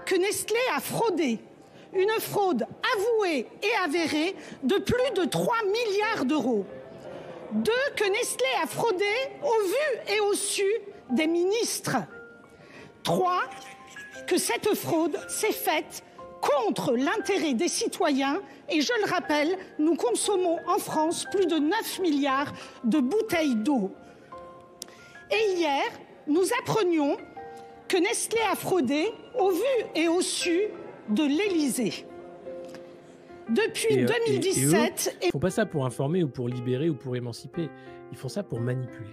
que Nestlé a fraudé. Une fraude avouée et avérée de plus de 3 milliards d'euros. 2, que Nestlé a fraudé au vu et au su des ministres. 3, que cette fraude s'est faite contre l'intérêt des citoyens. Et je le rappelle, nous consommons en France plus de 9 milliards de bouteilles d'eau. Et hier, nous apprenions que Nestlé a fraudé au vu et au su de l'Élysée. Depuis 2017... Ils ne font pas ça pour informer ou pour libérer ou pour émanciper. Ils font ça pour manipuler.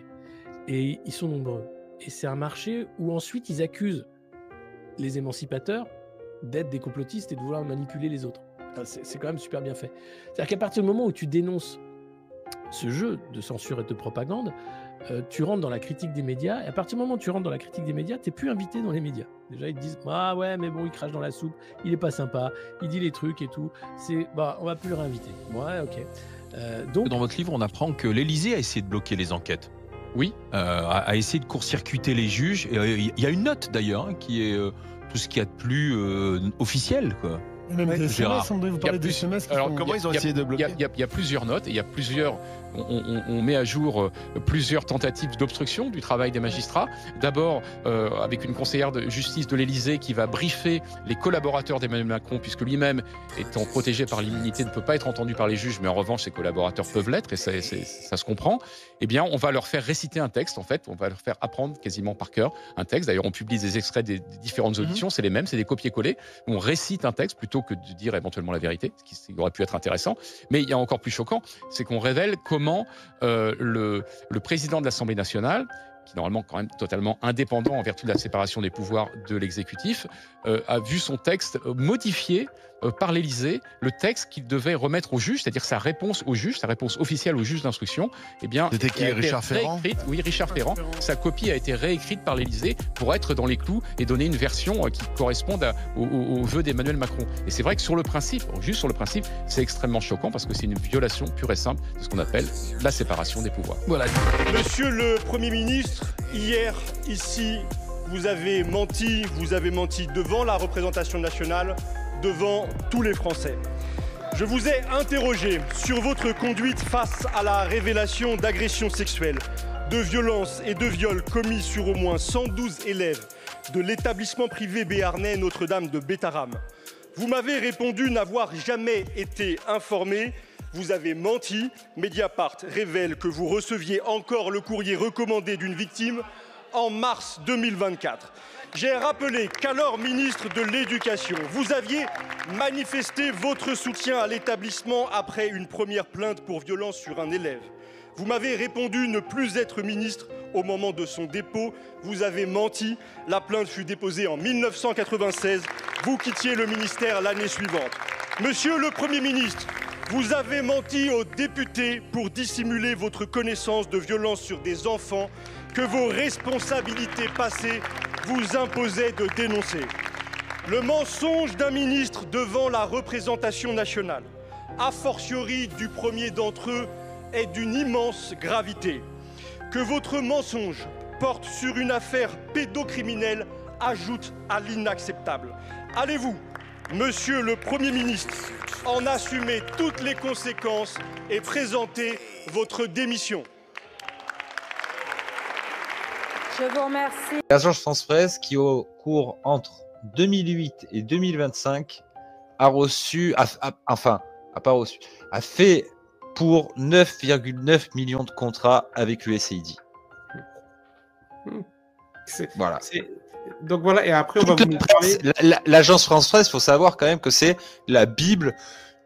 Et ils sont nombreux. Et c'est un marché où ensuite ils accusent les émancipateurs d'être des complotistes et de vouloir manipuler les autres. C'est quand même super bien fait. C'est-à-dire qu'à partir du moment où tu dénonces ce jeu de censure et de propagande, tu rentres dans la critique des médias, et à partir du moment où tu rentres dans la critique des médias, tu n'es plus invité dans les médias. Déjà, ils te disent « Ah ouais, mais bon, il crache dans la soupe, il est pas sympa, il dit les trucs et tout, on va plus le réinviter. » Ouais, ok. Donc... Dans votre livre, on apprend que l'Élysée a essayé de bloquer les enquêtes. Oui. A essayé de court-circuiter les juges. Il y a une note d'ailleurs qui est tout ce qu'il y a de plus officiel, quoi. Même des SMS, André, vous parlez des SMS. Alors, comment ils ont essayé de bloquer ? Il y a plusieurs notes, et il y a plusieurs... On met à jour plusieurs tentatives d'obstruction du travail des magistrats. D'abord, avec une conseillère de justice de l'Élysée qui va briefer les collaborateurs d'Emmanuel Macron, puisque lui-même, étant protégé par l'immunité, ne peut pas être entendu par les juges, mais en revanche, ses collaborateurs peuvent l'être, et ça se comprend. Eh bien, on va leur faire réciter un texte, en fait. On va leur faire apprendre quasiment par cœur un texte. D'ailleurs, on publie des extraits des différentes auditions. C'est les mêmes, c'est des copier-coller. On récite un texte plutôt que de dire éventuellement la vérité, ce qui aurait pu être intéressant. Mais il y a encore plus choquant, c'est qu'on révèle comment le président de l'Assemblée nationale, qui est normalement quand même totalement indépendant en vertu de la séparation des pouvoirs de l'exécutif, a vu son texte modifié par l'Élysée, le texte qu'il devait remettre au juge, c'est-à-dire sa réponse au juge, sa réponse officielle au juge d'instruction. Eh bien, c'était qui, Richard Ferrand ? Oui, Richard Ferrand. Sa copie a été réécrite par l'Élysée pour être dans les clous et donner une version qui corresponde au vœu d'Emmanuel Macron. Et c'est vrai que sur le principe, juste sur le principe, c'est extrêmement choquant parce que c'est une violation pure et simple de ce qu'on appelle la séparation des pouvoirs. Voilà. Monsieur le Premier ministre, hier, ici, vous avez menti devant la représentation nationale, devant tous les Français. Je vous ai interrogé sur votre conduite face à la révélation d'agressions sexuelles, de violences et de viols commis sur au moins 112 élèves de l'établissement privé béarnais Notre-Dame de Bétarame. Vous m'avez répondu n'avoir jamais été informé. Vous avez menti. Mediapart révèle que vous receviez encore le courrier recommandé d'une victime en mars 2024. J'ai rappelé qu'alors ministre de l'Éducation, vous aviez manifesté votre soutien à l'établissement après une première plainte pour violence sur un élève. Vous m'avez répondu ne plus être ministre au moment de son dépôt. Vous avez menti. La plainte fut déposée en 1996. Vous quittiez le ministère l'année suivante. Monsieur le Premier ministre, vous avez menti aux députés pour dissimuler votre connaissance de violences sur des enfants que vos responsabilités passées vous imposaient de dénoncer. Le mensonge d'un ministre devant la représentation nationale, a fortiori du premier d'entre eux, est d'une immense gravité. Que votre mensonge porte sur une affaire pédocriminelle ajoute à l'inacceptable. Allez-vous, Monsieur le Premier ministre, en assumer toutes les conséquences et présenter votre démission? Je vous remercie. L'agence France Presse, qui au cours entre 2008 et 2025 a fait pour 9,9 millions de contrats avec l'USAID. Voilà. Donc voilà, et après on va vous parler... L'agence France Presse, il faut savoir quand même que c'est la bible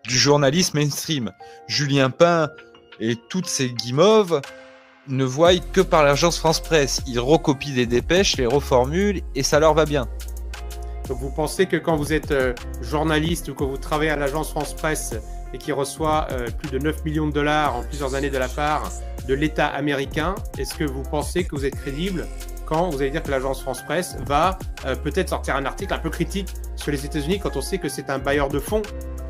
du journalisme mainstream. Julien Pain et toutes ces guimauves ne voient que par l'agence France Presse. Ils recopient des dépêches, les reformulent et ça leur va bien. Donc vous pensez que quand vous êtes journaliste ou que vous travaillez à l'agence France Presse et qui reçoit plus de 9 millions de dollars en plusieurs années de la part de l'État américain, est-ce que vous pensez que vous êtes crédible quand vous allez dire que l'agence France Presse va peut-être sortir un article un peu critique sur les États-Unis quand on sait que c'est un bailleur de fonds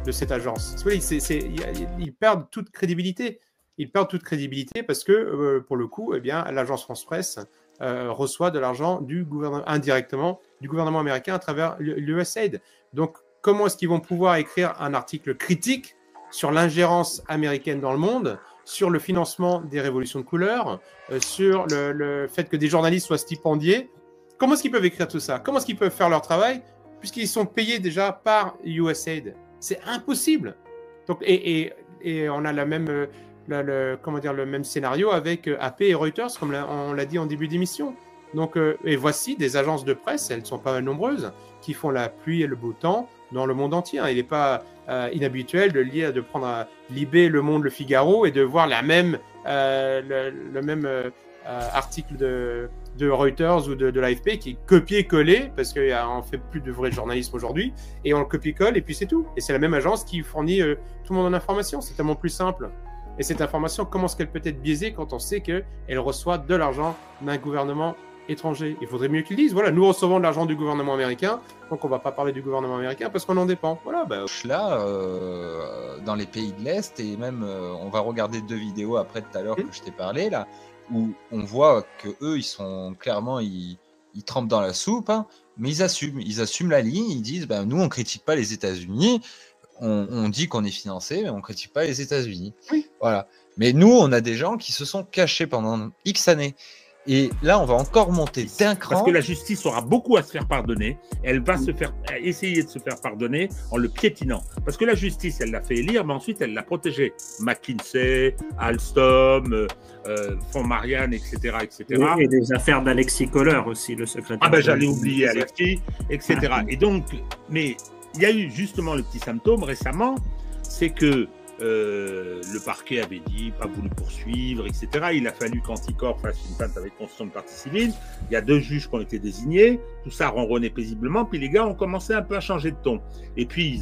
de cette agence? Ils perdent toute crédibilité. Ils perdent toute crédibilité parce que, pour le coup, eh bien, l'agence France Presse reçoit de l'argent du gouvernement, indirectement du gouvernement américain à travers l'USAID. Donc, comment est-ce qu'ils vont pouvoir écrire un article critique sur l'ingérence américaine dans le monde, sur le financement des révolutions de couleur, sur le fait que des journalistes soient stipendiés? Comment est-ce qu'ils peuvent écrire tout ça? Comment est-ce qu'ils peuvent faire leur travail puisqu'ils sont payés déjà par USAID? C'est impossible. Donc, et on a la même, le même scénario avec AP et Reuters, comme on l'a dit en début d'émission. Donc, et voici des agences de presse, elles ne sont pas nombreuses, qui font la pluie et le beau temps dans le monde entier. Il n'est pas inhabituel de prendre Libé, Le Monde, Le Figaro et de voir le même article de Reuters ou de l'AFP qui est copié-collé, parce qu'on ne fait plus de vrai journalisme aujourd'hui, et on le copie-colle et puis c'est tout. Et c'est la même agence qui fournit tout le monde en information. C'est tellement plus simple. Et cette information, comment est-ce qu'elle peut être biaisée quand on sait qu'elle reçoit de l'argent d'un gouvernement étranger? Il faudrait mieux qu'ils disent, voilà, nous recevons de l'argent du gouvernement américain, donc on ne va pas parler du gouvernement américain parce qu'on en dépend. Voilà, Là, dans les pays de l'Est, et même, on va regarder 2 vidéos après tout à l'heure que je t'ai parlé, là, où on voit que eux, ils sont clairement, ils trempent dans la soupe, hein, mais ils assument la ligne, ils disent, nous, on critique pas les États-Unis, on dit qu'on est financé, mais on critique pas les États-Unis. Oui. Voilà. Mais nous, on a des gens qui se sont cachés pendant X années. Et là, on va encore monter d'un cran. Parce que la justice aura beaucoup à se faire pardonner. Elle va essayer de se faire pardonner en le piétinant. Parce que la justice, elle l'a fait élire, mais ensuite, elle l'a protégé. McKinsey, Alstom, Fonds Marianne, etc., etc. Et des affaires d'Alexis Kohler aussi, le secrétaire. Ah ben, j'allais oublier Alexis, etc. Et donc, mais il y a eu justement le petit symptôme récemment, c'est que le parquet avait dit pas voulu poursuivre, etc. Il a fallu qu'Anticor fasse une plainte avec constitution de partie civile. Il y a 2 juges qui ont été désignés. Tout ça ronronnait paisiblement. Puis les gars ont commencé un peu à changer de ton. Et puis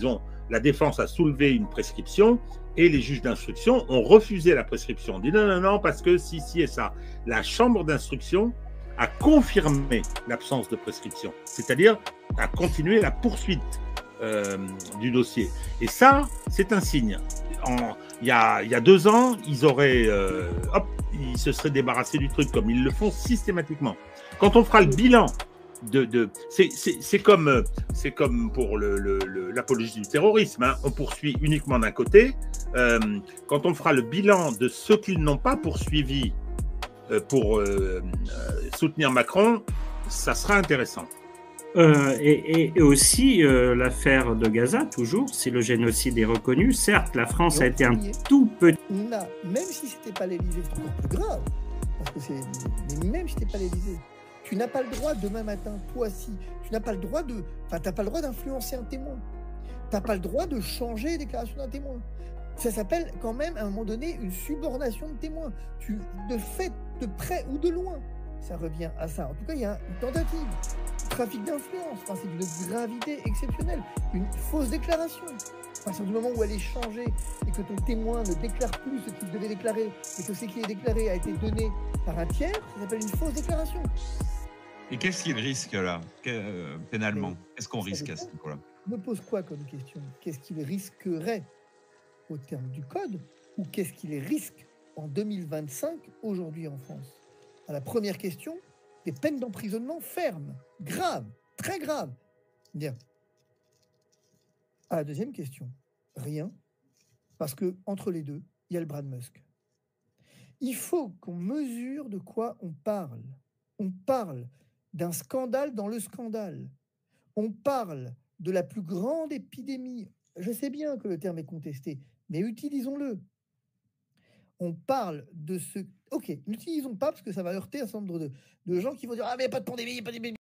la défense a soulevé une prescription et les juges d'instruction ont refusé la prescription. On dit non, parce que si et ça. La chambre d'instruction a confirmé l'absence de prescription, c'est-à-dire a continué la poursuite du dossier. Et ça, c'est un signe. Il y a 2 ans, ils se seraient débarrassés du truc comme ils le font systématiquement. Quand on fera le bilan c'est comme pour l'apologie du terrorisme, hein. On poursuit uniquement d'un côté. Quand on fera le bilan de ceux qu'ils n'ont pas poursuivis pour soutenir Macron, ça sera intéressant. Et aussi l'affaire de Gaza, toujours, si le génocide est reconnu. Certes, la France a été un tout petit... Même si ce n'était pas l'Élysée, c'est encore plus grave. Parce que mais même si ce n'était pas l'Élysée, tu n'as pas le droit demain matin, toi si, tu n'as pas le droit t'as pas le droit d'influencer un témoin. Tu n'as pas le droit de changer les déclarations d'un témoin. Ça s'appelle quand même, à un moment donné, une subornation de témoin. De fait, de près ou de loin, ça revient à ça. En tout cas, il y a une tentative. Trafic d'influence, c'est d'une gravité exceptionnelle. Une fausse déclaration. À partir du moment où elle est changée et que ton témoin ne déclare plus ce qu'il devait déclarer et que ce qui est déclaré a été donné par un tiers, ça s'appelle une fausse déclaration. Et qu'est-ce qu'il risque là, pénalement? Qu'est-ce qu'on risque à ce niveau-là? Me pose quoi comme question? Qu'est-ce qu'il risquerait au terme du code ou qu'est-ce qu'il risque en 2025 aujourd'hui en France? À la première question, des peines d'emprisonnement fermes, graves, très graves. Bien. À la deuxième question, rien, parce que entre les deux, il y a le bras de Musk. Il faut qu'on mesure de quoi on parle. On parle d'un scandale dans le scandale. On parle de la plus grande épidémie. Je sais bien que le terme est contesté, mais utilisons-le. On parle de ce... Ok, n'utilisons pas parce que ça va heurter un certain nombre de gens qui vont dire « Ah, mais il n'y a pas de pandémie, il n'y a pas d'épidémie. »